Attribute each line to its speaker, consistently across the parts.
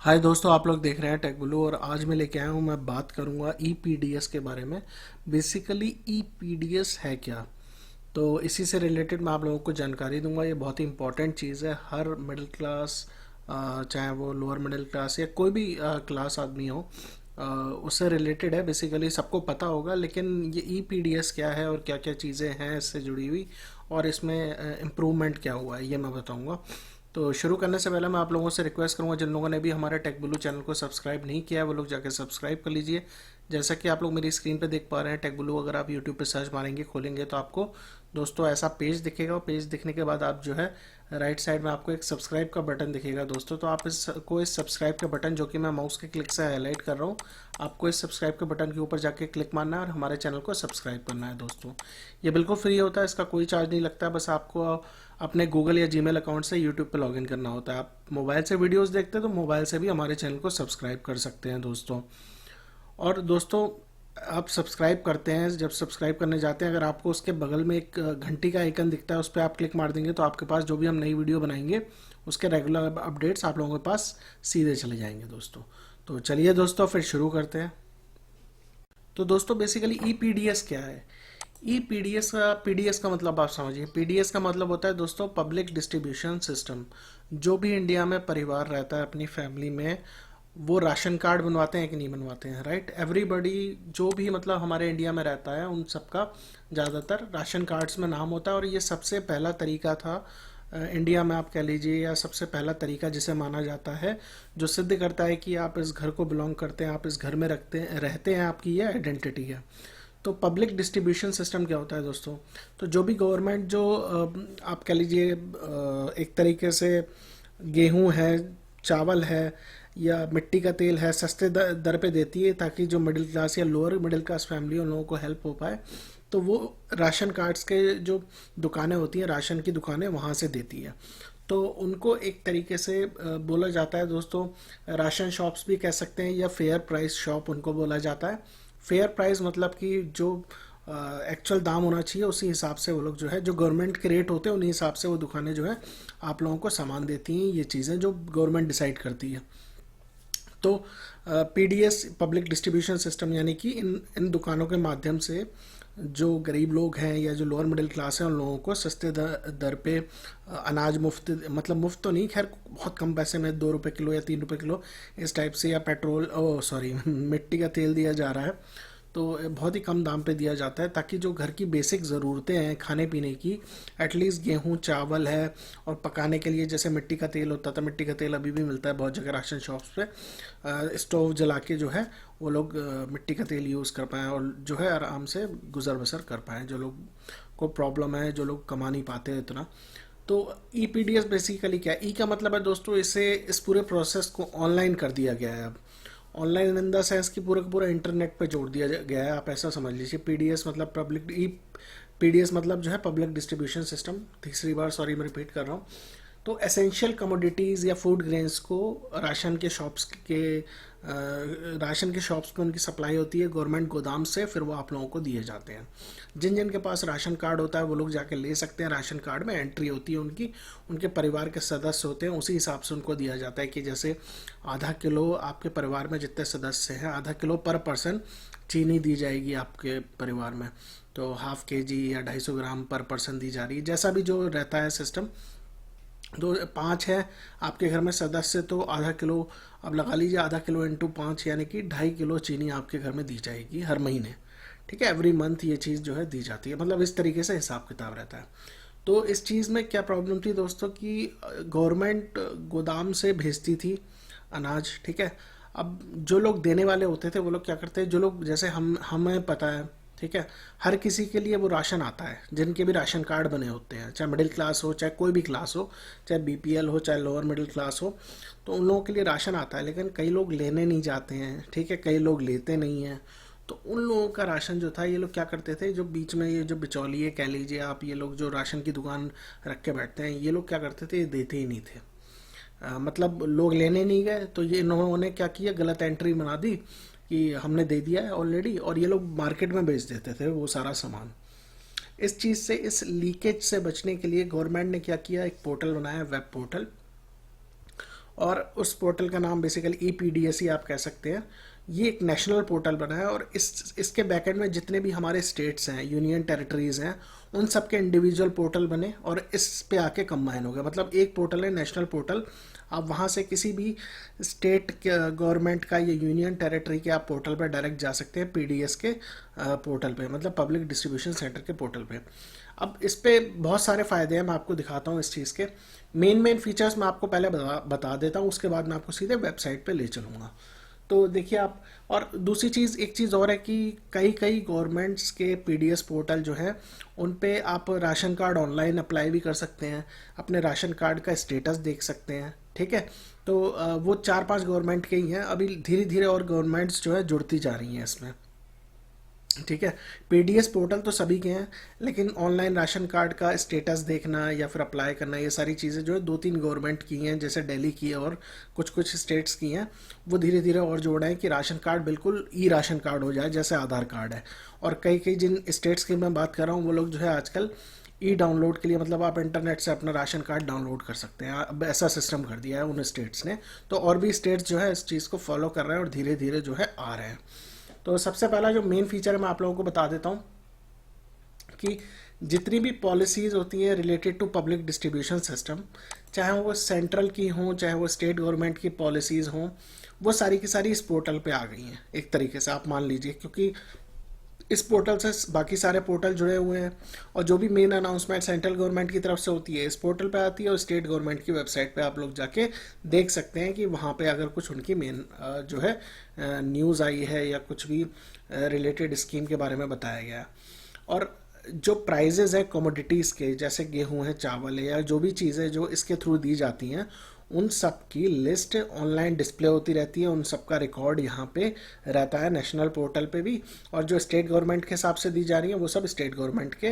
Speaker 1: हाय दोस्तों, आप लोग देख रहे हैं टेक ब्लू और आज मैं लेके आया हूँ। मैं बात करूँगा ईपीडीएस के बारे में। बेसिकली ईपीडीएस है क्या, तो इसी से रिलेटेड मैं आप लोगों को जानकारी दूंगा। ये बहुत ही इंपॉर्टेंट चीज़ है। हर मिडिल क्लास, चाहे वो लोअर मिडिल क्लास या कोई भी क्लास आदमी हो, उससे रिलेटेड है। बेसिकली सबको पता होगा, लेकिन ये ईपीडीएस क्या है और क्या क्या चीज़ें हैं इससे जुड़ी हुई और इसमें इम्प्रूवमेंट क्या हुआ है, ये मैं बताऊंगा। तो शुरू करने से पहले मैं आप लोगों से रिक्वेस्ट करूंगा, जिन लोगों ने भी हमारे टेक ब्लू चैनल को सब्सक्राइब नहीं किया है वो लोग जाके सब्सक्राइब कर लीजिए। जैसा कि आप लोग मेरी स्क्रीन पे देख पा रहे हैं, टेक ब्लू अगर आप यूट्यूब पे सर्च मारेंगे, खोलेंगे, तो आपको दोस्तों ऐसा पेज दिखेगा। और पेज दिखने के बाद आप जो है राइट साइड में आपको एक सब्सक्राइब का बटन दिखेगा दोस्तों। तो आप इस सब्सक्राइब के बटन, जो कि मैं माउस के क्लिक से हाईलाइट कर रहा हूँ, आपको इस सब्सक्राइब के बटन के ऊपर जाके क्लिक मारना है और हमारे चैनल को सब्सक्राइब करना है दोस्तों। ये बिल्कुल फ्री होता है, इसका कोई चार्ज नहीं लगता है। बस आपको अपने गूगल या जीमेल अकाउंट से यूट्यूब पे लॉगिन करना होता है। आप मोबाइल से वीडियोस देखते हैं तो मोबाइल से भी हमारे चैनल को सब्सक्राइब कर सकते हैं दोस्तों। और दोस्तों, आप सब्सक्राइब करते हैं, जब सब्सक्राइब करने जाते हैं, अगर आपको उसके बगल में एक घंटी का आइकन दिखता है, उस पर आप क्लिक मार देंगे तो आपके पास जो भी हम नई वीडियो बनाएंगे उसके रेगुलर अपडेट्स आप लोगों के पास सीधे चले जाएंगे दोस्तों। तो चलिए दोस्तों, फिर शुरू करते हैं। तो दोस्तों, बेसिकली ईपीडीएस क्या है? पीडीएस का मतलब आप समझिए। पीडीएस का मतलब होता है दोस्तों पब्लिक डिस्ट्रीब्यूशन सिस्टम। जो भी इंडिया में परिवार रहता है अपनी फैमिली में, वो राशन कार्ड बनवाते हैं कि नहीं बनवाते हैं? राइट, एवरीबडी जो भी मतलब हमारे इंडिया में रहता है उन सबका ज़्यादातर राशन कार्ड्स में नाम होता है। और ये सबसे पहला तरीका था इंडिया में, आप कह लीजिए, या सबसे पहला तरीका जिसे माना जाता है, जो सिद्ध करता है कि आप इस घर को बिलोंग करते हैं, आप इस घर में रहते हैं, आपकी ये आइडेंटिटी है। तो पब्लिक डिस्ट्रीब्यूशन सिस्टम क्या होता है दोस्तों? तो जो भी गवर्नमेंट, जो आप कह लीजिए एक तरीके से गेहूं है, चावल है या मिट्टी का तेल है, सस्ते दर पे देती है, ताकि जो मिडिल क्लास या लोअर मिडिल क्लास फैमिली, उन लोगों को हेल्प हो पाए। तो वो राशन कार्ड्स के जो दुकानें होती हैं, राशन की दुकानें, वहाँ से देती है। तो उनको एक तरीके से बोला जाता है दोस्तों, राशन शॉप्स भी कह सकते हैं, या फेयर प्राइस शॉप उनको बोला जाता है। फेयर प्राइस मतलब कि जो एक्चुअल दाम होना चाहिए उसी हिसाब से वो लोग जो है, जो गवर्नमेंट के रेट होते हैं उन्हीं हिसाब से वो दुकानें जो है आप लोगों को सामान देती हैं। ये चीज़ें जो गवर्नमेंट डिसाइड करती है। तो पीडीएस पब्लिक डिस्ट्रीब्यूशन सिस्टम, यानी कि इन इन दुकानों के माध्यम से जो गरीब लोग हैं या जो लोअर मिडिल क्लास है, उन लोगों को सस्ते दर पे अनाज मुफ्त, मतलब मुफ्त तो नहीं, खैर बहुत कम पैसे में, 2 रुपये किलो या 3 रुपये किलो इस टाइप से, या पेट्रोल, ओ सॉरी मिट्टी का तेल दिया जा रहा है। तो बहुत ही कम दाम पे दिया जाता है, ताकि जो घर की बेसिक ज़रूरतें हैं खाने पीने की, एटलीस्ट गेहूँ चावल है, और पकाने के लिए जैसे मिट्टी का तेल होता था, मिट्टी का तेल अभी भी मिलता है बहुत जगह राशन शॉप्स पे, स्टोव जला के जो है वो लोग मिट्टी का तेल यूज़ कर पाएँ और जो है आराम से गुजर बसर कर पाएँ। जो लोग को प्रॉब्लम है, जो लोग कमा नहीं पाते हैं इतना। तो ईपीडीएस बेसिकली क्या है? ई का मतलब है दोस्तों, इसे इस पूरे प्रोसेस को ऑनलाइन कर दिया गया है अब। ऑनलाइन इन द सेंस कि पूरा का पूरा इंटरनेट पे जोड़ दिया गया है, आप ऐसा समझ लीजिए। पीडीएस मतलब पब्लिक ई पीडीएस मतलब जो है पब्लिक डिस्ट्रीब्यूशन सिस्टम। तीसरी बार सॉरी, मैं रिपीट कर रहा हूँ। तो एसेंशियल कमोडिटीज़ या फूड ग्रेन्स को राशन के शॉप्स पे उनकी सप्लाई होती है गवर्नमेंट गोदाम से, फिर वो आप लोगों को दिए जाते हैं। जिन जिन के पास राशन कार्ड होता है वो लोग जाके ले सकते हैं। राशन कार्ड में एंट्री होती है उनकी, उनके परिवार के सदस्य होते हैं, उसी हिसाब से उनको दिया जाता है कि जैसे आधा किलो, आपके परिवार में जितने सदस्य हैं, आधा किलो पर पर्सन चीनी दी जाएगी आपके परिवार में। तो हाफ के जी या 250 ग्राम पर पर्सन दी जा रही है, जैसा भी जो रहता है सिस्टम। दो 5 है आपके घर में सदस्य, तो आधा किलो, अब लगा लीजिए, आधा किलो इंटू 5 यानी कि 2.5 किलो चीनी आपके घर में दी जाएगी हर महीने। ठीक है, एवरी मंथ ये चीज़ जो है दी जाती है, मतलब इस तरीके से हिसाब किताब रहता है। तो इस चीज़ में क्या प्रॉब्लम थी दोस्तों, कि गवर्नमेंट गोदाम से भेजती थी अनाज, ठीक है। अब जो लोग देने वाले होते थे वो लोग क्या करते हैं, जो लोग, जैसे हमें पता है, ठीक है, हर किसी के लिए वो राशन आता है, जिनके भी राशन कार्ड बने होते हैं, चाहे मिडिल क्लास हो, चाहे कोई भी क्लास हो, चाहे बीपीएल हो, चाहे लोअर मिडिल क्लास हो, तो उन लोगों के लिए राशन आता है। लेकिन कई लोग लेने नहीं जाते हैं, ठीक है, कई लोग लेते नहीं हैं। तो उन लोगों का राशन जो था, ये लोग क्या करते थे, जो बीच में ये जो बिचौलिए कह लीजिए आप, ये लोग जो राशन की दुकान रख के बैठते हैं, ये लोग क्या करते थे, ये देते ही नहीं थे। मतलब लोग लेने नहीं गए, तो ये इन्होंने क्या किया, गलत एंट्री बना दी कि हमने दे दिया है ऑलरेडी, और ये लोग मार्केट में बेच देते थे वो सारा सामान। इस चीज़ से, इस लीकेज से बचने के लिए गवर्नमेंट ने क्या किया, एक पोर्टल बनाया, वेब पोर्टल। और उस पोर्टल का नाम बेसिकली EPDS ही आप कह सकते हैं। ये एक नेशनल पोर्टल बना है और इसके बैकएंड में जितने भी हमारे स्टेट्स हैं, यूनियन टेरिटरीज हैं, उन सब के इंडिविजुअल पोर्टल बने और इस पे आके कंबाइन हो गए। मतलब एक पोर्टल है, नेशनल पोर्टल। आप वहाँ से किसी भी स्टेट गवर्नमेंट का या यूनियन टेरिटरी के आप पोर्टल पे डायरेक्ट जा सकते हैं, PDS के पोर्टल पे, मतलब पब्लिक डिस्ट्रीब्यूशन सेंटर के पोर्टल पे। अब इस पे बहुत सारे फ़ायदे हैं, मैं आपको दिखाता हूँ इस चीज़ के। मेन फीचर्स मैं आपको पहले बता देता हूँ, उसके बाद मैं आपको सीधे वेबसाइट पे ले चलूँगा। तो देखिए आप, और दूसरी चीज़, एक चीज़ और है कि कई कई गवर्नमेंट्स के PDS पोर्टल जो है, उन पे आप राशन कार्ड ऑनलाइन अप्लाई भी कर सकते हैं, अपने राशन कार्ड का स्टेटस देख सकते हैं। ठीक है, तो वो 4-5 गवर्नमेंट के ही हैं। अभी धीरे धीरे और गवर्नमेंट्स जो है जुड़ती जा रही हैं इसमें। ठीक है, PDS पोर्टल तो सभी के हैं, लेकिन ऑनलाइन राशन कार्ड का स्टेटस देखना या फिर अप्लाई करना, ये सारी चीज़ें जो है 2-3 गवर्नमेंट की हैं, जैसे दिल्ली की है और कुछ कुछ स्टेट्स की हैं। वो धीरे धीरे और जोड़ रहे हैं कि राशन कार्ड बिल्कुल राशन कार्ड हो जाए, जैसे आधार कार्ड है। और कई कई जिन स्टेट्स की मैं बात कर रहा हूँ, वो लोग जो है आजकल डाउनलोड के लिए, मतलब आप इंटरनेट से अपना राशन कार्ड डाउनलोड कर सकते हैं। अब ऐसा सिस्टम कर दिया है उन स्टेट्स ने। तो और भी स्टेट्स जो है इस चीज़ को फॉलो कर रहे हैं और धीरे धीरे जो है आ रहे हैं। तो सबसे पहला जो मेन फीचर है मैं आप लोगों को बता देता हूँ कि जितनी भी पॉलिसीज़ होती हैं related to public distribution system, चाहे वो सेंट्रल की हों चाहे वो स्टेट गवर्नमेंट की पॉलिसीज़ हों, वो सारी की सारी इस पोर्टल पे आ गई हैं एक तरीके से, आप मान लीजिए। क्योंकि इस पोर्टल से बाकी सारे पोर्टल जुड़े हुए हैं और जो भी मेन अनाउंसमेंट सेंट्रल गवर्नमेंट की तरफ से होती है इस पोर्टल पे आती है, और स्टेट गवर्नमेंट की वेबसाइट पे आप लोग जाके देख सकते हैं कि वहाँ पे अगर कुछ उनकी मेन जो है न्यूज़ आई है या कुछ भी रिलेटेड स्कीम के बारे में बताया गया है। और जो प्राइजेज़ है कमोडिटीज़ के, जैसे गेहूं है, चावल है, या जो भी चीज़ें जो इसके थ्रू दी जाती हैं, उन सब की लिस्ट ऑनलाइन डिस्प्ले होती रहती है। उन सब का रिकॉर्ड यहाँ पे रहता है नेशनल पोर्टल पे भी, और जो स्टेट गवर्नमेंट के हिसाब से दी जा रही है वो सब स्टेट गवर्नमेंट के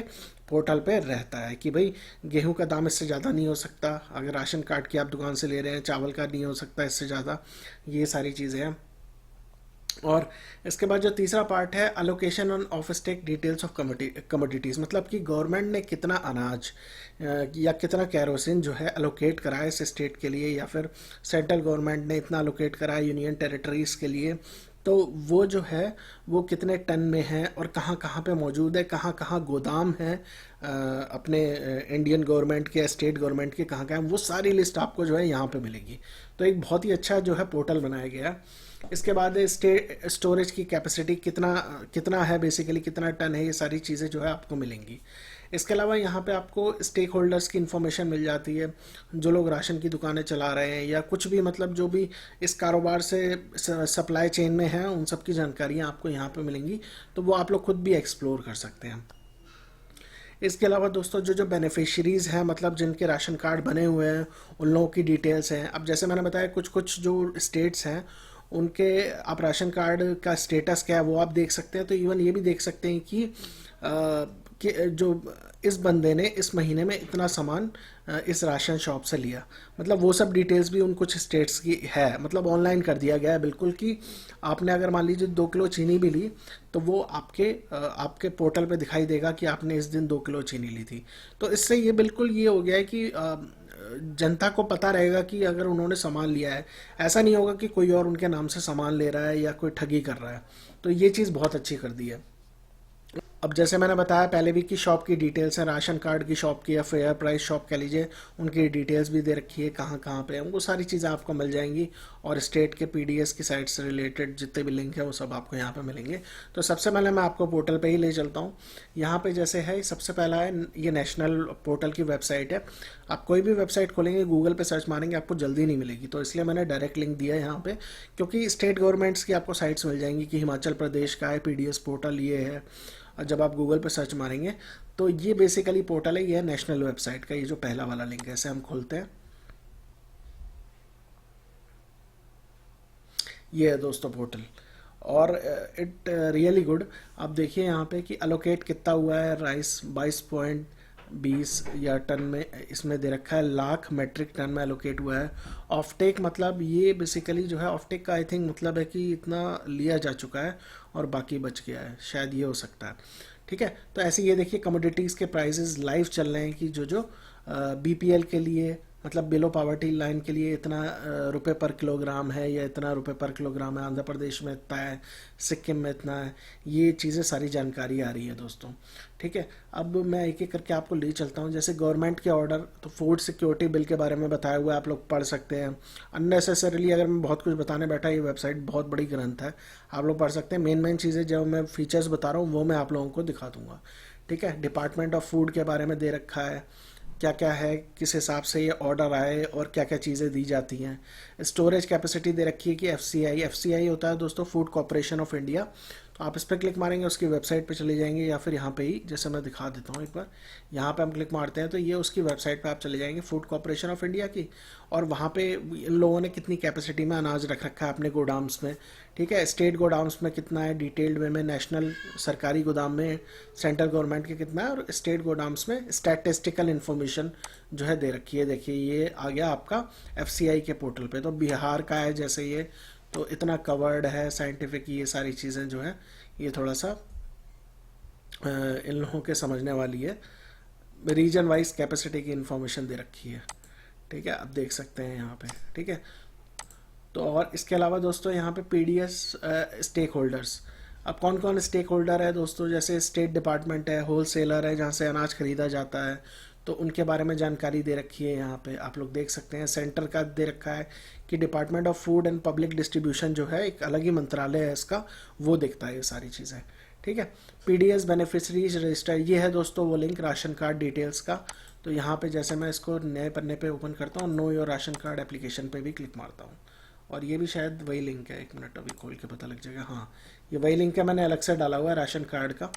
Speaker 1: पोर्टल पे रहता है कि भाई गेहूं का दाम इससे ज़्यादा नहीं हो सकता, अगर राशन कार्ड की आप दुकान से ले रहे हैं, चावल का नहीं हो सकता इससे ज़्यादा, ये सारी चीज़ें हैं। और इसके बाद जो तीसरा पार्ट है, allocation on of stake details of commodities, मतलब कि गवर्नमेंट ने कितना अनाज या कितना कैरोसिन जो है अलोकेट करा है इस स्टेट के लिए, या फिर सेंट्रल गवर्नमेंट ने इतना अलोकेट करा है यूनियन टेरिटरीज़ के लिए। तो वो जो है वो कितने टन में है और कहाँ कहाँ पे मौजूद है, कहाँ कहाँ गोदाम है अपने इंडियन गवर्नमेंट के, स्टेट गवर्नमेंट के कहाँ कहाँ है, वो सारी लिस्ट आपको जो है यहाँ पे मिलेगी। तो एक बहुत ही अच्छा जो है पोर्टल बनाया गया है। इसके बाद स्टोरेज की कैपेसिटी कितना कितना है, बेसिकली कितना टन है, ये सारी चीज़ें जो है आपको मिलेंगी। इसके अलावा यहाँ पे आपको स्टेक होल्डर्स की इन्फॉर्मेशन मिल जाती है, जो लोग राशन की दुकानें चला रहे हैं या कुछ भी, मतलब जो भी इस कारोबार से सप्लाई चेन में है, उन सब की जानकारियाँ आपको यहाँ पे मिलेंगी। तो वो आप लोग खुद भी एक्सप्लोर कर सकते हैं। इसके अलावा दोस्तों जो जो बेनिफिशरीज़ हैं, मतलब जिनके राशन कार्ड बने हुए हैं, उन लोगों की डिटेल्स हैं। अब जैसे मैंने बताया कुछ कुछ जो स्टेट्स हैं उनके आप राशन कार्ड का स्टेटस क्या है वो आप देख सकते हैं। तो इवन ये भी देख सकते हैं कि जो इस बंदे ने इस महीने में इतना सामान इस राशन शॉप से लिया, मतलब वो सब डिटेल्स भी उन कुछ स्टेट्स की है, मतलब ऑनलाइन कर दिया गया है बिल्कुल। कि आपने अगर मान लीजिए 2 किलो चीनी भी ली, तो वो आपके पोर्टल पे दिखाई देगा कि आपने इस दिन 2 किलो चीनी ली थी। तो इससे ये बिल्कुल ये हो गया है कि जनता को पता रहेगा कि अगर उन्होंने सामान लिया है, ऐसा नहीं होगा कि कोई और उनके नाम से सामान ले रहा है या कोई ठगी कर रहा है। तो ये चीज़ बहुत अच्छी कर दी है। अब जैसे मैंने बताया पहले भी कि शॉप की डिटेल्स हैं, राशन कार्ड की शॉप की या फेयर प्राइस शॉप कह लीजिए, उनकी डिटेल्स भी दे रखी है कहाँ कहाँ पे हैं, वो सारी चीज़ें आपको मिल जाएंगी। और स्टेट के PDS की साइट से रिलेटेड जितने भी लिंक है वो सब आपको यहाँ पे मिलेंगे। तो सबसे पहले मैं आपको पोर्टल पे ही ले चलता हूँ। यहाँ पे जैसे है, सबसे पहला है ये नेशनल पोर्टल की वेबसाइट है। आप कोई भी वेबसाइट खोलेंगे, गूगल पे सर्च मारेंगे, आपको जल्दी नहीं मिलेगी, तो इसलिए मैंने डायरेक्ट लिंक दिया है यहाँ पे। क्योंकि स्टेट गवर्नमेंट्स की आपको साइट्स मिल जाएंगी कि हिमाचल प्रदेश का है PDS पोर्टल ये है। और जब आप गूगल पे सर्च मारेंगे तो ये बेसिकली पोर्टल है, ये है नेशनल वेबसाइट का। ये जो पहला वाला लिंक है इसे हम खोलते हैं, ये है दोस्तों पोर्टल। और इट रियली गुड। आप देखिए यहाँ पे कि अलोकेट कितना हुआ है, राइस 22.20 या टन में इसमें दे रखा है, लाख मेट्रिक टन में एलोकेट हुआ है। ऑफटेक, मतलब ये बेसिकली जो है ऑफटेक का आई थिंक मतलब है कि इतना लिया जा चुका है और बाकी बच गया है, शायद ये हो सकता है। ठीक है, तो ऐसे ये देखिए कमोडिटीज़ के प्राइसेस लाइव चल रहे हैं कि जो जो BPL के लिए मतलब बिलो पॉवर्टी लाइन के लिए इतना रुपए पर किलोग्राम है या इतना रुपए पर किलोग्राम है, आंध्र प्रदेश में इतना है, सिक्किम में इतना है, ये चीज़ें सारी जानकारी आ रही है दोस्तों। ठीक है, अब मैं एक एक करके आपको ले चलता हूँ। जैसे गवर्नमेंट के ऑर्डर, तो फूड सिक्योरिटी बिल के बारे में बताया हुआ है, आप लोग पढ़ सकते हैं। अननेसेसरीली अगर मैं बहुत कुछ बताने बैठा, ये वेबसाइट बहुत बड़ी ग्रंथ है, आप लोग पढ़ सकते हैं। मेन मेन चीज़ें जो मैं फीचर्स बता रहा हूँ वो मैं आप लोगों को दिखा दूंगा। ठीक है, डिपार्टमेंट ऑफ फूड के बारे में दे रखा है, क्या क्या है, किस हिसाब से ये ऑर्डर आए और क्या क्या चीज़ें दी जाती हैं। स्टोरेज कैपेसिटी दे रखी है कि एफसीआई होता है दोस्तों, फूड कॉरपोरेशन ऑफ इंडिया। तो आप इस पर क्लिक मारेंगे, उसकी वेबसाइट पे चले जाएंगे, या फिर यहाँ पे ही जैसे मैं दिखा देता हूँ एक बार, यहाँ पे हम क्लिक मारते हैं तो ये उसकी वेबसाइट पे आप चले जाएंगे, फूड कॉरपोरेशन ऑफ इंडिया की। और वहाँ पे इन लोगों ने कितनी कैपेसिटी में अनाज रख रखा है अपने गोडाउन्स में। ठीक है, स्टेट गोडाउन्स में कितना है डिटेल्ड वे में, नेशनल सरकारी गोदाम में सेंट्रल गवर्नमेंट के कितना है, और स्टेट गोडाउन्स में स्टैटिस्टिकल इन्फॉर्मेशन जो है दे रखी है। देखिए ये आ गया आपका एफसीआई के पोर्टल पे। तो बिहार का है जैसे ये, तो इतना कवर्ड है साइंटिफिक, ये सारी चीज़ें जो है ये थोड़ा सा इन लोगों के समझने वाली है। रीजन वाइज कैपेसिटी की इंफॉर्मेशन दे रखी है। ठीक है, आप देख सकते हैं यहाँ पे। ठीक है, तो और इसके अलावा दोस्तों यहाँ पे पीडीएस स्टेक होल्डर्स, अब कौन कौन स्टेक होल्डर है दोस्तों, जैसे स्टेट डिपार्टमेंट है, होलसेलर है जहाँ से अनाज खरीदा जाता है, तो उनके बारे में जानकारी दे रखी है यहाँ पे, आप लोग देख सकते हैं। सेंटर का दे रखा है कि department of food and public distribution जो है, एक अलग ही मंत्रालय है इसका, वो देखता है ये सारी चीज़ें। ठीक है, पीडीएस बेनिफिशरीज रजिस्टर, ये है दोस्तों वो लिंक राशन कार्ड डिटेल्स का। तो यहाँ पे जैसे मैं इसको नए पन्ने पे ओपन करता हूँ, know your ration card application पे भी क्लिक मारता हूँ, और ये भी शायद वही लिंक है, एक मिनट अभी खोल के पता लग जाएगा। हाँ, ये वही लिंक है, मैंने अलग से डाला हुआ है राशन कार्ड का।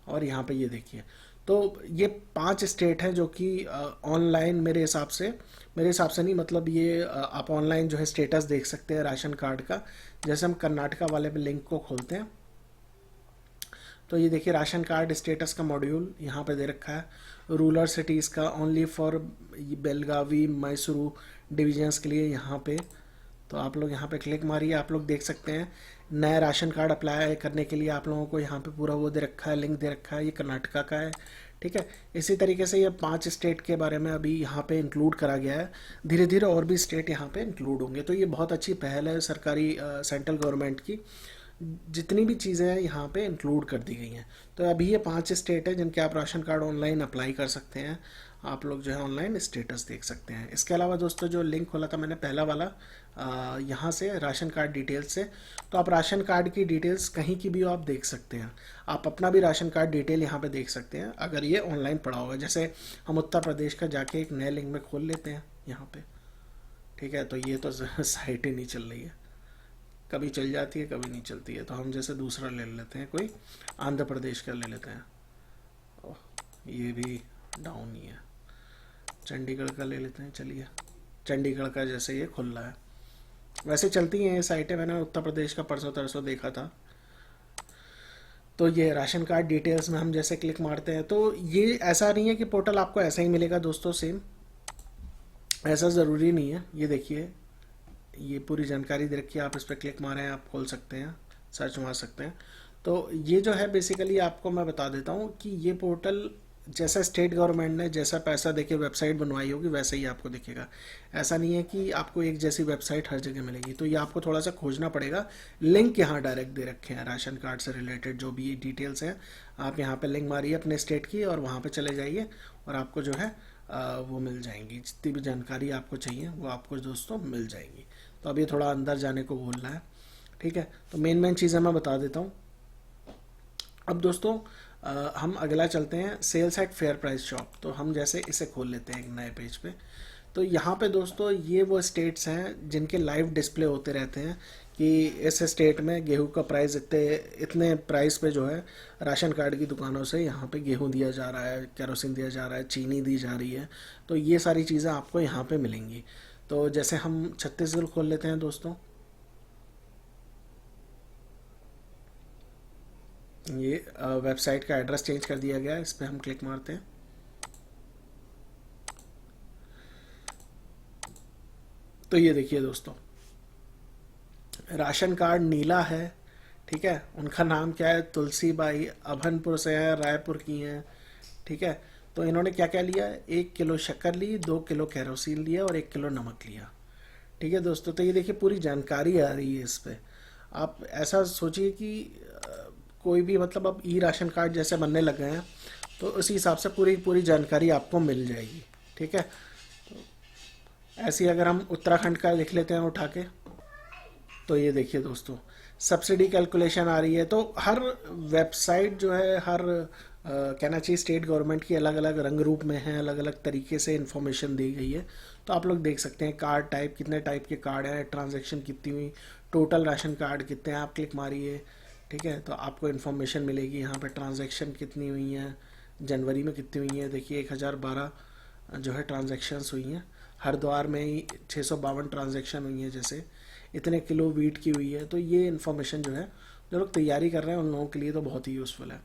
Speaker 1: और यहाँ पे ये देखिए, तो ये 5 स्टेट हैं जो कि ऑनलाइन मेरे हिसाब से नहीं, मतलब ये आप ऑनलाइन जो है स्टेटस देख सकते हैं राशन कार्ड का। जैसे हम कर्नाटका वाले पे लिंक को खोलते हैं, तो ये देखिए राशन कार्ड स्टेटस का मॉड्यूल यहाँ पे दे रखा है। रूरल सिटीज़ का only for Belagavi Mysuru divisions के लिए यहाँ पे। तो आप लोग यहाँ पे क्लिक मारिए, आप लोग देख सकते हैं नया राशन कार्ड अप्लाई करने के लिए आप लोगों को यहाँ पे पूरा वो दे रखा है, लिंक दे रखा है। ये कर्नाटका का है। ठीक है, इसी तरीके से ये 5 स्टेट के बारे में अभी यहाँ पे इंक्लूड करा गया है। धीरे धीरे और भी स्टेट यहाँ पे इंक्लूड होंगे। तो ये बहुत अच्छी पहल है सरकारी सेंट्रल गवर्नमेंट की, जितनी भी चीज़ें हैं यहाँ पे इंक्लूड कर दी गई हैं। तो अभी ये 5 स्टेट है जिनके आप राशन कार्ड ऑनलाइन अप्लाई कर सकते हैं। आप लोग जो है ऑनलाइन स्टेटस देख सकते हैं। इसके अलावा दोस्तों जो लिंक खोला था मैंने पहला वाला, यहाँ से राशन कार्ड डिटेल्स से, तो आप राशन कार्ड की डिटेल्स कहीं की भी आप देख सकते हैं। आप अपना भी राशन कार्ड डिटेल यहाँ पे देख सकते हैं अगर ये ऑनलाइन पड़ा होगा। जैसे हम उत्तर प्रदेश का जाके एक नए लिंक में खोल लेते हैं यहाँ पे। ठीक है, तो ये तो साइट ही नहीं चल रही है, कभी चल जाती है कभी नहीं चलती है। तो हम जैसे दूसरा ले लेते हैं, कोई आंध्र प्रदेश का ले लेते हैं। ओह, ये भी डाउन ही है। चंडीगढ़ का ले लेते हैं, चलिए चंडीगढ़ का जैसे ये खुल रहा है। वैसे चलती हैं ये साइटें, मैंने उत्तर प्रदेश का परसों तरसों देखा था। तो ये राशन कार्ड डिटेल्स में हम जैसे क्लिक मारते हैं, तो ये ऐसा नहीं है कि पोर्टल आपको ऐसा ही मिलेगा दोस्तों सेम, ऐसा ज़रूरी नहीं है। ये देखिए ये पूरी जानकारी दे रखी है, आप इस पर क्लिक मारें आप खोल सकते हैं, सर्च मार सकते हैं। तो ये जो है बेसिकली आपको मैं बता देता हूँ कि ये पोर्टल जैसा स्टेट गवर्नमेंट ने जैसा पैसा देके वेबसाइट बनवाई होगी वैसे ही आपको दिखेगा। ऐसा नहीं है कि आपको एक जैसी वेबसाइट हर जगह मिलेगी, तो ये आपको थोड़ा सा खोजना पड़ेगा। लिंक यहाँ डायरेक्ट दे रखे हैं राशन कार्ड से रिलेटेड जो भी डिटेल्स हैं, आप यहाँ पे लिंक मारिए अपने स्टेट की और वहाँ पे चले जाइए और आपको जो है वो मिल जाएंगी, जितनी भी जानकारी आपको चाहिए वो आपको दोस्तों मिल जाएंगी। तो अभी थोड़ा अंदर जाने को बोल रहा है। ठीक है, तो मेन मेन चीज़ें मैं बता देता हूँ। अब दोस्तों हम अगला चलते हैं, sales at fair price shop. तो हम जैसे इसे खोल लेते हैं एक नए पेज पे। तो यहाँ पे दोस्तों ये वो स्टेट्स हैं जिनके लाइव डिस्प्ले होते रहते हैं कि इस स्टेट में गेहूं का प्राइस इतने प्राइस पे जो है राशन कार्ड की दुकानों से यहाँ पे गेहूं दिया जा रहा है, केरोसिन दिया जा रहा है, चीनी दी जा रही है। तो ये सारी चीज़ें आपको यहाँ पे मिलेंगी। तो जैसे हम छत्तीसगढ़ खोल लेते हैं दोस्तों, ये वेबसाइट का एड्रेस चेंज कर दिया गया है, इस पर हम क्लिक मारते हैं। तो ये देखिए दोस्तों राशन कार्ड नीला है। ठीक है, उनका नाम क्या है, तुलसी बाई, अभनपुर से है, रायपुर की हैं। ठीक है, तो इन्होंने क्या क्या लिया, 1 किलो शक्कर ली, 2 किलो केरोसिन लिया और 1 किलो नमक लिया। ठीक है दोस्तों, तो ये देखिए पूरी जानकारी आ रही है इस पे। आप ऐसा सोचिए कि कोई भी मतलब अब ई राशन कार्ड जैसे बनने लगे हैं, तो उसी हिसाब से पूरी पूरी जानकारी आपको मिल जाएगी। ठीक है, ऐसे ही अगर हम उत्तराखंड का लिख लेते हैं उठा के, तो ये देखिए दोस्तों सब्सिडी कैलकुलेशन आ रही है। तो हर वेबसाइट जो है, हर कहना चाहिए स्टेट गवर्नमेंट की अलग अलग रंग रूप में है, अलग अलग तरीके से इन्फॉर्मेशन दी गई है। तो आप लोग देख सकते हैं कार्ड टाइप, कितने टाइप के कार्ड हैं, ट्रांजैक्शन कितनी हुई, टोटल राशन कार्ड कितने हैं, आप क्लिक मारिए। ठीक है, तो आपको इन्फॉर्मेशन मिलेगी यहाँ पे, ट्रांजैक्शन कितनी हुई हैं, जनवरी में कितनी हुई हैं। देखिए 1012 जो है ट्रांजैक्शंस हुई हैं। हरिद्वार में ही 652 ट्रांजैक्शन हुई हैं, जैसे इतने किलो वीट की हुई है। तो ये इन्फॉर्मेशन जो है, जो लोग तैयारी कर रहे हैं उन लोगों के लिए तो बहुत ही यूज़फुल है।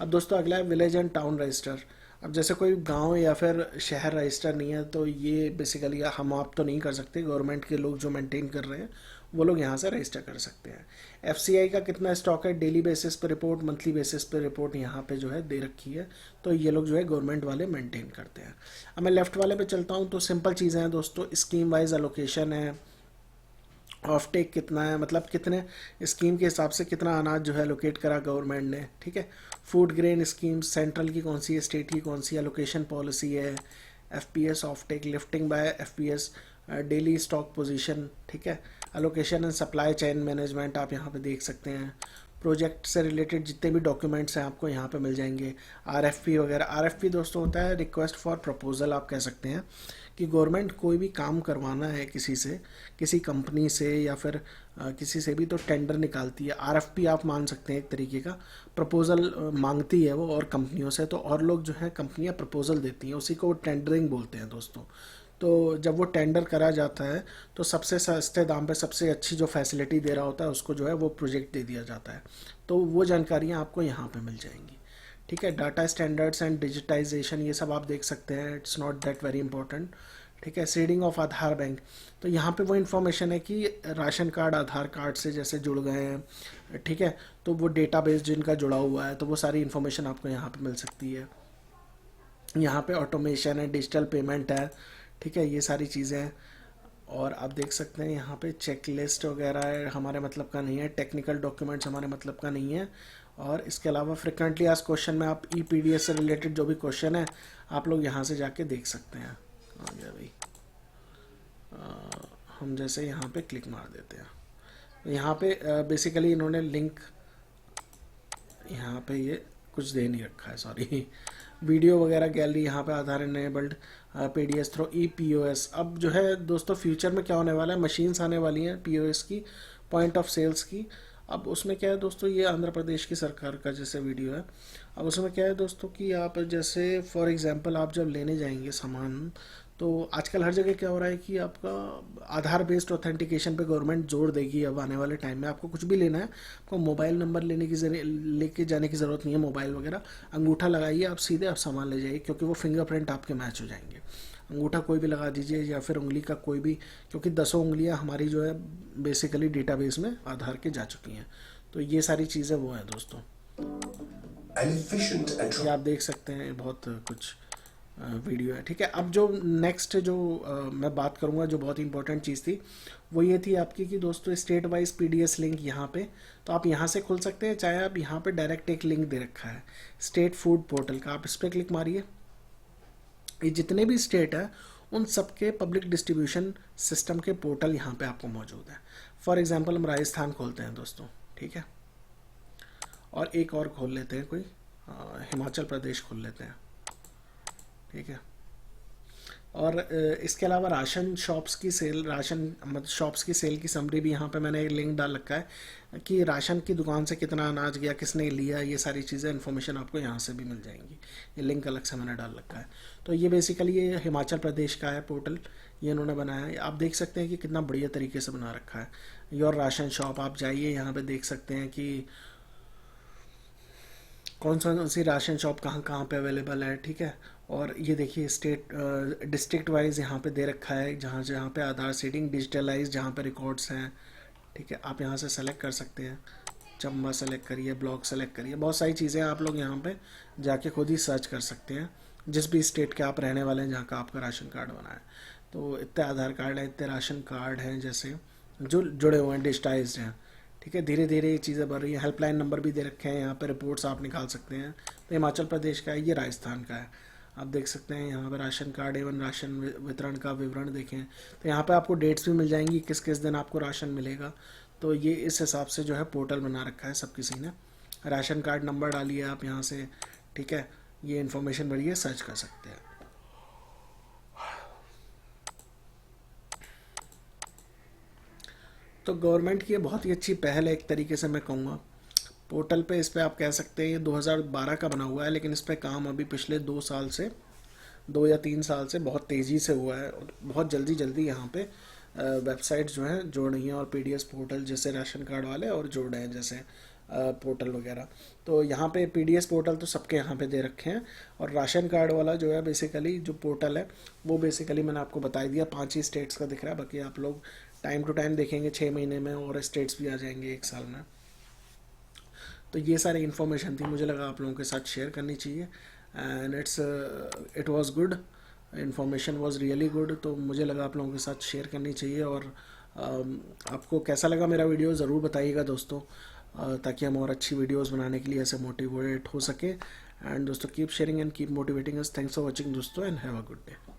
Speaker 1: अब दोस्तों अगला है विलेज एंड टाउन रजिस्टर। अब जैसे कोई गांव या फिर शहर रजिस्टर नहीं है, तो ये बेसिकली हम आप तो नहीं कर सकते, गवर्नमेंट के लोग जो मेंटेन कर रहे हैं वो लोग यहाँ से रजिस्टर कर सकते हैं। एफसीआई का कितना स्टॉक है, डेली बेसिस पे रिपोर्ट, मंथली बेसिस पे रिपोर्ट यहाँ पे जो है दे रखी है। तो ये लोग जो है गवर्नमेंट वाले मेंटेन करते हैं। अब मैं लेफ्ट वाले पे चलता हूँ, तो सिंपल चीज़ें हैं दोस्तों, स्कीम वाइज अलोकेशन है, ऑफ टेक कितना है, मतलब कितने स्कीम के हिसाब से कितना अनाज जो है लोकेट करा गवर्नमेंट ने। ठीक है, फूड ग्रेन स्कीम सेंट्रल की कौन सी है, स्टेट की कौन सी एलोकेशन पॉलिसी है, FPS offtake, lifting by FPS, daily stock position. ठीक है, allocation and supply chain management आप यहाँ पे देख सकते हैं। प्रोजेक्ट से रिलेटेड जितने भी डॉक्यूमेंट्स हैं आपको यहाँ पे मिल जाएंगे। आरएफपी वगैरह, आरएफपी दोस्तों होता है रिक्वेस्ट फॉर प्रपोजल, आप कह सकते हैं कि गवर्नमेंट कोई भी काम करवाना है किसी से, किसी कंपनी से या फिर किसी से भी, तो टेंडर निकालती है। आरएफपी आप मान सकते हैं एक तरीके का प्रपोजल मांगती है वो और कंपनियों से, तो और लोग जो है कंपनियां प्रपोजल देती हैं, उसी को टेंडरिंग बोलते हैं दोस्तों। तो जब वो टेंडर करा जाता है, तो सबसे सस्ते दाम पे सबसे अच्छी जो फैसिलिटी दे रहा होता है उसको जो है वो प्रोजेक्ट दे दिया जाता है। तो वो जानकारियाँ आपको यहाँ पे मिल जाएंगी। ठीक है, डाटा स्टैंडर्ड्स एंड डिजिटाइजेशन ये सब आप देख सकते हैं, it's not that very important. ठीक है, सीडिंग ऑफ आधार बैंक, तो यहाँ पे वो इन्फॉर्मेशन है कि राशन कार्ड आधार कार्ड से जैसे जुड़ गए हैं। ठीक है, तो वो डेटाबेस जिनका जुड़ा हुआ है, तो वो सारी इन्फॉर्मेशन आपको यहाँ पे मिल सकती है। यहाँ पे ऑटोमेशन है, डिजिटल पेमेंट है। ठीक है, ये सारी चीज़ें हैं। और आप देख सकते हैं यहाँ पे चेक लिस्ट वगैरह है, हमारे मतलब का नहीं है, टेक्निकल डॉक्यूमेंट्स हमारे मतलब का नहीं है। और इसके अलावा फ्रिक्वेंटली आस्क्ड क्वेश्चन में आप ईपीडीएस से रिलेटेड जो भी क्वेश्चन है आप लोग यहाँ से जाके देख सकते हैं। आ गया भाई, हम जैसे यहाँ पे क्लिक मार देते हैं, यहाँ पे बेसिकली इन्होंने लिंक यहाँ पे ये कुछ दे नहीं रखा है, सॉरी। वीडियो वगैरह गैलरी यहाँ पे आधार इनेबल्ड पीडीएस थ्रो ई पीओएस। अब जो है दोस्तों फ्यूचर में क्या होने वाला है, मशीन्स आने वाली हैं पीओएस की, पॉइंट ऑफ सेल्स की। अब उसमें क्या है दोस्तों, ये आंध्र प्रदेश की सरकार का जैसे वीडियो है। अब उसमें क्या है दोस्तों कि आप जैसे फॉर एग्जांपल आप जब लेने जाएंगे सामान, तो आजकल हर जगह क्या हो रहा है कि आपका आधार बेस्ड ऑथेंटिकेशन पे गवर्नमेंट जोर देगी। अब आने वाले टाइम में आपको कुछ भी लेना है, आपको मोबाइल नंबर लेके जाने की ज़रूरत नहीं है, मोबाइल वगैरह अंगूठा लगाइए, आप सीधे आप सामान ले जाइए, क्योंकि वो फिंगरप्रिंट आपके मैच हो जाएंगे। अंगूठा कोई भी लगा दीजिए या फिर उंगली का कोई भी, क्योंकि 10 उंगलियां हमारी जो है बेसिकली डेटाबेस में आधार के जा चुकी हैं। तो ये सारी चीज़ें वो हैं दोस्तों, ये आप देख सकते हैं, बहुत कुछ वीडियो है। ठीक है, अब जो नेक्स्ट जो मैं बात करूंगा, जो बहुत इंपॉर्टेंट चीज़ थी वो ये थी आपकी कि दोस्तों स्टेट वाइज पीडीएस लिंक यहाँ पे, तो आप यहाँ से खोल सकते हैं, चाहे आप यहाँ पे डायरेक्ट एक लिंक दे रखा है स्टेट फूड पोर्टल का, आप इस पर क्लिक मारिए। ये जितने भी स्टेट है उन सबके पब्लिक डिस्ट्रीब्यूशन सिस्टम के पोर्टल यहाँ पे आपको मौजूद है। फॉर एग्जांपल हम राजस्थान खोलते हैं दोस्तों, ठीक है, और एक और खोल लेते हैं, कोई हिमाचल प्रदेश खोल लेते हैं। ठीक है, और इसके अलावा राशन शॉप्स की सेल, राशन मतलब शॉप्स की सेल की समरी भी यहाँ पे मैंने एक लिंक डाल रखा है कि राशन की दुकान से कितना अनाज गया, किसने लिया, ये सारी चीज़ें इन्फॉर्मेशन आपको यहाँ से भी मिल जाएंगी। ये लिंक अलग से मैंने डाल रखा है। तो ये बेसिकली ये हिमाचल प्रदेश का है पोर्टल, ये इन्होंने बनाया है। आप देख सकते हैं कि कितना बढ़िया तरीके से बना रखा है। योर राशन शॉप, आप जाइए यहाँ पर देख सकते हैं कि कौन सी राशन शॉप कहाँ कहाँ पे अवेलेबल है। ठीक है, और ये देखिए स्टेट डिस्ट्रिक्ट वाइज यहाँ पे दे रखा है, जहाँ जहाँ पे आधार सीडिंग डिजिटलाइज जहाँ पे रिकॉर्ड्स हैं। ठीक है, आप यहाँ से सेलेक्ट कर सकते हैं, चंबा सेलेक्ट करिए, ब्लॉक सेलेक्ट करिए, बहुत सारी चीज़ें आप लोग यहाँ पे जाके खुद ही सर्च कर सकते हैं जिस भी स्टेट के आप रहने वाले हैं जहाँ का आपका राशन कार्ड बना है। तो इतने आधार कार्ड हैं, इतने राशन कार्ड हैं जैसे जो जुड़े हुए हैं, डिजिटाइज्ड हैं। ठीक है, धीरे धीरे ये चीज़ें बढ़ रही हैं। हेल्पलाइन नंबर भी दे रखे हैं यहाँ पे, रिपोर्ट्स आप निकाल सकते हैं। तो हिमाचल प्रदेश का है, ये राजस्थान का है। आप देख सकते हैं यहाँ पर राशन कार्ड एवं राशन वितरण का विवरण देखें, तो यहाँ पे आपको डेट्स भी मिल जाएंगी किस किस दिन आपको राशन मिलेगा। तो ये इस हिसाब से जो है पोर्टल बना रखा है सब किसी ने। राशन कार्ड नंबर डालिए आप यहाँ से, ठीक है, ये इन्फॉर्मेशन भरिए, सर्च कर सकते हैं। तो गवर्नमेंट की ये बहुत ही अच्छी पहल है एक तरीके से मैं कहूँगा। पोर्टल पे इस पे आप कह सकते हैं ये 2012 का बना हुआ है, लेकिन इस पे काम अभी पिछले 2 साल से, 2 या 3 साल से बहुत तेज़ी से हुआ है। और बहुत जल्दी जल्दी यहाँ पे वेबसाइट जो है जोड़ रही हैं, और पीडीएस पोर्टल जैसे राशन कार्ड वाले और जोड़ रहे हैं जैसे पोर्टल वगैरह। तो यहाँ पे पीडीएस पोर्टल तो सबके यहाँ पे दे रखे हैं। और राशन कार्ड वाला जो है बेसिकली जो पोर्टल है वो बेसिकली मैंने आपको बता दिया, 5 ही स्टेट्स का दिख रहा है। बाकी आप लोग टाइम टू टाइम देखेंगे, 6 महीने में और स्टेट्स भी आ जाएंगे 1 साल में। तो ये सारी इन्फॉर्मेशन थी, मुझे लगा आप लोगों के साथ शेयर करनी चाहिए। And it was good, information was really good. तो मुझे लगा आप लोगों के साथ शेयर करनी चाहिए। और आपको कैसा लगा मेरा वीडियो ज़रूर बताइएगा दोस्तों, ताकि हम और अच्छी वीडियोस बनाने के लिए ऐसे मोटिवेट हो सके। एंड दोस्तों keep sharing and keep motivating us. Thanks for watching दोस्तों, and have a good day.